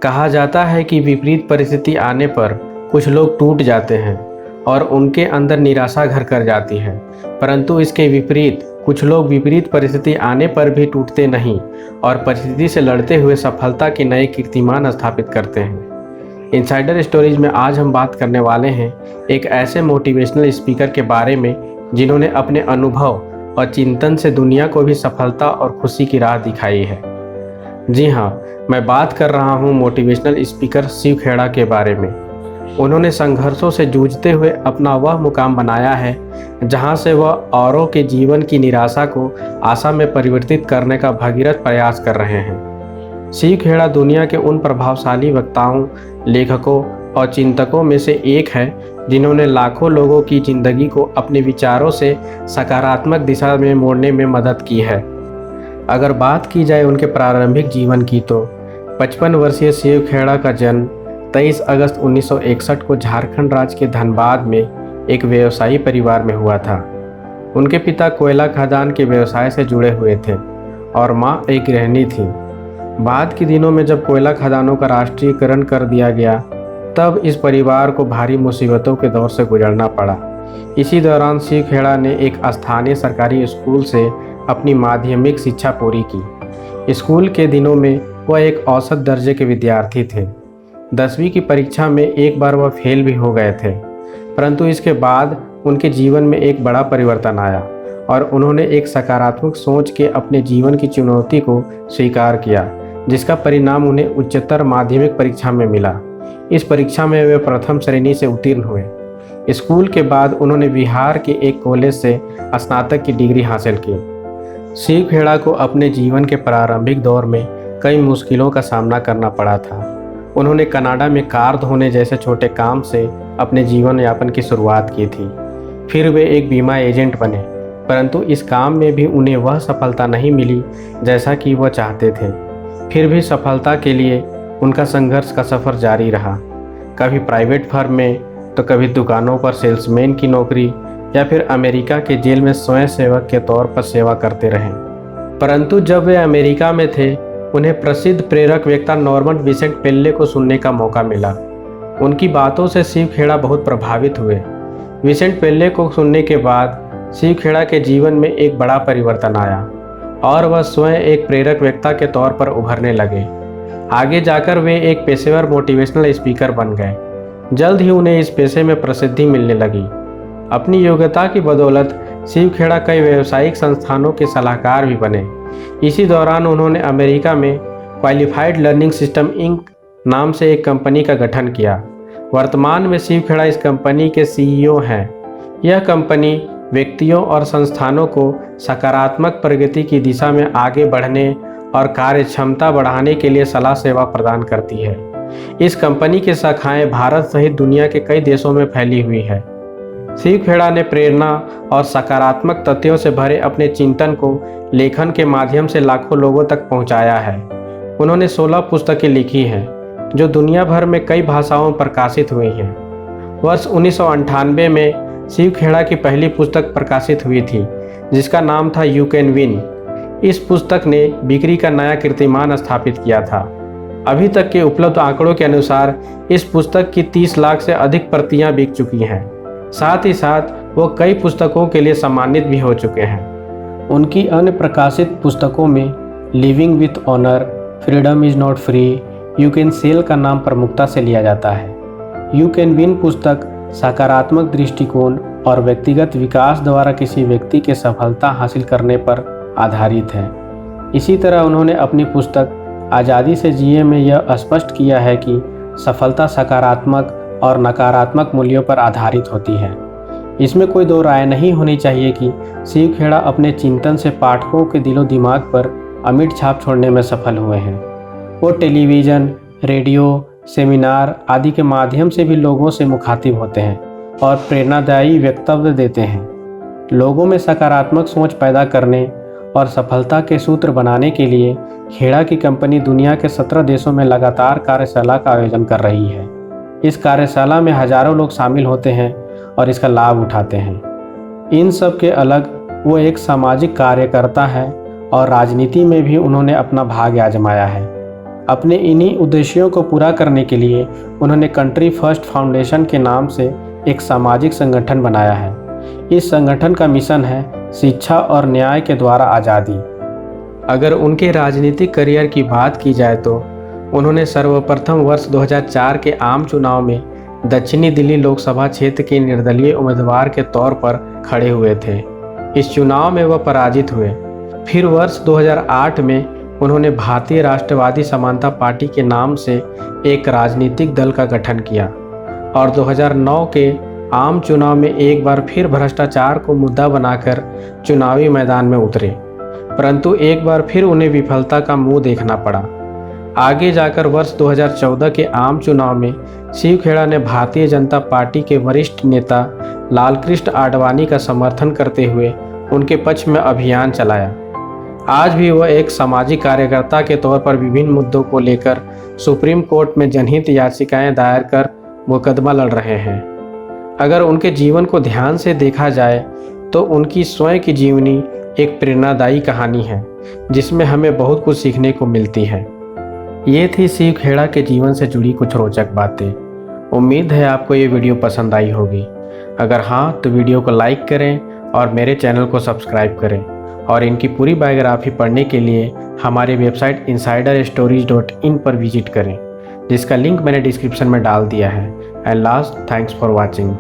कहा जाता है कि विपरीत परिस्थिति आने पर कुछ लोग टूट जाते हैं और उनके अंदर निराशा घर कर जाती है, परंतु इसके विपरीत कुछ लोग विपरीत परिस्थिति आने पर भी टूटते नहीं और परिस्थिति से लड़ते हुए सफलता के नए कीर्तिमान स्थापित करते हैं। इनसाइडर स्टोरीज में आज हम बात करने वाले हैं एक ऐसे मोटिवेशनल स्पीकर के बारे में जिन्होंने अपने अनुभव और चिंतन से दुनिया को भी सफलता और खुशी की राह दिखाई है। जी हाँ, मैं बात कर रहा हूँ मोटिवेशनल स्पीकर शिव खेड़ा के बारे में। उन्होंने संघर्षों से जूझते हुए अपना वह मुकाम बनाया है जहाँ से वह औरों के जीवन की निराशा को आशा में परिवर्तित करने का भगीरथ प्रयास कर रहे हैं। शिव खेड़ा दुनिया के उन प्रभावशाली वक्ताओं, लेखकों और चिंतकों में से एक है जिन्होंने लाखों लोगों की जिंदगी को अपने विचारों से सकारात्मक दिशा में मोड़ने में मदद की है। अगर बात की जाए उनके प्रारंभिक जीवन की तो 55 वर्षीय शिव खेड़ा का जन्म 23 अगस्त 1961 को झारखंड राज्य के धनबाद में एक व्यवसायी परिवार में हुआ था। उनके पिता कोयला खदान के व्यवसाय से जुड़े हुए थे और मां एक गृहिणी थी। बाद के दिनों में जब कोयला खदानों का राष्ट्रीयकरण कर दिया गया तब इस परिवार को भारी मुसीबतों के दौर से गुजरना पड़ा। इसी दौरान शिव खेड़ा ने एक स्थानीय सरकारी स्कूल से अपनी माध्यमिक शिक्षा पूरी की। स्कूल के दिनों में वह एक औसत दर्जे के विद्यार्थी थे। 10वीं की परीक्षा में एक बार वह फेल भी हो गए थे, परंतु इसके बाद उनके जीवन में एक बड़ा परिवर्तन आया और उन्होंने एक सकारात्मक सोच के अपने जीवन की चुनौती को स्वीकार किया, जिसका परिणाम उन्हें उच्चतर माध्यमिक परीक्षा में मिला। इस परीक्षा में वे प्रथम श्रेणी से उत्तीर्ण हुए। स्कूल के बाद उन्होंने बिहार के एक कॉलेज से स्नातक की डिग्री हासिल की। शिव खेड़ा को अपने जीवन के प्रारंभिक दौर में कई मुश्किलों का सामना करना पड़ा था। उन्होंने कनाडा में कार धोने जैसे छोटे काम से अपने जीवन यापन की शुरुआत की थी। फिर वे एक बीमा एजेंट बने, परंतु इस काम में भी उन्हें वह सफलता नहीं मिली जैसा कि वह चाहते थे। फिर भी सफलता के लिए उनका संघर्ष का सफ़र जारी रहा। कभी प्राइवेट फर्म में तो कभी दुकानों पर सेल्समैन की नौकरी या फिर अमेरिका के जेल में स्वयं सेवक के तौर पर सेवा करते रहे। परंतु जब वे अमेरिका में थे उन्हें प्रसिद्ध प्रेरक वक्ता नॉर्मन विसेंट पेल्ले को सुनने का मौका मिला। उनकी बातों से शिव खेड़ा बहुत प्रभावित हुए। विसेंट पेल्ले को सुनने के बाद शिव खेड़ा के जीवन में एक बड़ा परिवर्तन आया और वह स्वयं एक प्रेरक वक्ता के तौर पर उभरने लगे। आगे जाकर वे एक पेशेवर मोटिवेशनल स्पीकर बन गए। जल्द ही उन्हें इस पेशे में प्रसिद्धि मिलने लगी। अपनी योग्यता की बदौलत शिव खेड़ा कई व्यावसायिक संस्थानों के सलाहकार भी बने। इसी दौरान उन्होंने अमेरिका में क्वालिफाइड लर्निंग सिस्टम इंक नाम से एक कंपनी का गठन किया। वर्तमान में शिव खेड़ा इस कंपनी के सीईओ हैं। यह कंपनी व्यक्तियों और संस्थानों को सकारात्मक प्रगति की दिशा में आगे बढ़ने और कार्य क्षमता बढ़ाने के लिए सलाह सेवा प्रदान करती है। इस कंपनी की शाखाएं भारत सहित दुनिया के कई देशों में फैली हुई है। शिव खेड़ा ने प्रेरणा और सकारात्मक तथ्यों से भरे अपने चिंतन को लेखन के माध्यम से लाखों लोगों तक पहुंचाया है। उन्होंने 16 पुस्तकें लिखी हैं जो दुनिया भर में कई भाषाओं में प्रकाशित हुई हैं। वर्ष 1998 में शिव खेड़ा की पहली पुस्तक प्रकाशित हुई थी जिसका नाम था यू कैन विन। इस पुस्तक ने बिक्री का नया कीर्तिमान स्थापित किया था। अभी तक के उपलब्ध आंकड़ों के अनुसार इस पुस्तक की 30 लाख से अधिक प्रतियां बिक चुकी हैं। साथ ही साथ वो कई पुस्तकों के लिए सम्मानित भी हो चुके हैं। उनकी अन्य प्रकाशित पुस्तकों में living with honour, freedom is not free, you can sell का नाम प्रमुखता से लिया जाता है। यू कैन विन पुस्तक सकारात्मक दृष्टिकोण और व्यक्तिगत विकास द्वारा किसी व्यक्ति के सफलता हासिल करने पर आधारित है। इसी तरह उन्होंने अपनी पुस्तक आज़ादी से जिए में यह स्पष्ट किया है कि सफलता सकारात्मक और नकारात्मक मूल्यों पर आधारित होती है। इसमें कोई दो राय नहीं होनी चाहिए कि शिव खेड़ा अपने चिंतन से पाठकों के दिलो दिमाग पर अमिट छाप छोड़ने में सफल हुए हैं। वो टेलीविज़न, रेडियो, सेमिनार आदि के माध्यम से भी लोगों से मुखातिब होते हैं और प्रेरणादायी वक्तव्य देते हैं। लोगों में सकारात्मक सोच पैदा करने और सफलता के सूत्र बनाने के लिए खेड़ा की कंपनी दुनिया के 17 देशों में लगातार कार्यशाला का आयोजन कर रही है। इस कार्यशाला में हजारों लोग शामिल होते हैं और इसका लाभ उठाते हैं। इन सब के अलग वो एक सामाजिक कार्यकर्ता है और राजनीति में भी उन्होंने अपना भाग्य आजमाया है। अपने इन्हीं उद्देश्यों को पूरा करने के लिए उन्होंने कंट्री फर्स्ट फाउंडेशन के नाम से एक सामाजिक संगठन बनाया है। इस संगठन का मिशन है शिक्षा और न्याय के द्वारा आज़ादी। अगर उनके राजनीतिक करियर की बात की जाए तो उन्होंने सर्वप्रथम वर्ष 2004 के आम चुनाव में दक्षिणी दिल्ली लोकसभा क्षेत्र के निर्दलीय उम्मीदवार के तौर पर खड़े हुए थे। इस चुनाव में वह पराजित हुए। फिर वर्ष 2008 में उन्होंने भारतीय राष्ट्रवादी समानता पार्टी के नाम से एक राजनीतिक दल का गठन किया और 2009 के आम चुनाव में एक बार फिर भ्रष्टाचार को मुद्दा बनाकर चुनावी मैदान में उतरे, परंतु एक बार फिर उन्हें विफलता का मुंह देखना पड़ा। आगे जाकर वर्ष 2014 के आम चुनाव में शिवखेड़ा ने भारतीय जनता पार्टी के वरिष्ठ नेता लालकृष्ण आडवाणी का समर्थन करते हुए उनके पक्ष में अभियान चलाया। आज भी वह एक सामाजिक कार्यकर्ता के तौर पर विभिन्न मुद्दों को लेकर सुप्रीम कोर्ट में जनहित याचिकाएं दायर कर मुकदमा लड़ रहे हैं। अगर उनके जीवन को ध्यान से देखा जाए तो उनकी स्वयं की जीवनी एक प्रेरणादायी कहानी है जिसमें हमें बहुत कुछ सीखने को मिलती है। ये थी शिवखेड़ा के जीवन से जुड़ी कुछ रोचक बातें। उम्मीद है आपको ये वीडियो पसंद आई होगी। अगर हाँ तो वीडियो को लाइक करें और मेरे चैनल को सब्सक्राइब करें और इनकी पूरी बायोग्राफी पढ़ने के लिए हमारे वेबसाइट insiderstories.in पर विजिट करें, जिसका लिंक मैंने डिस्क्रिप्शन में डाल दिया है। And last, thanks for watching.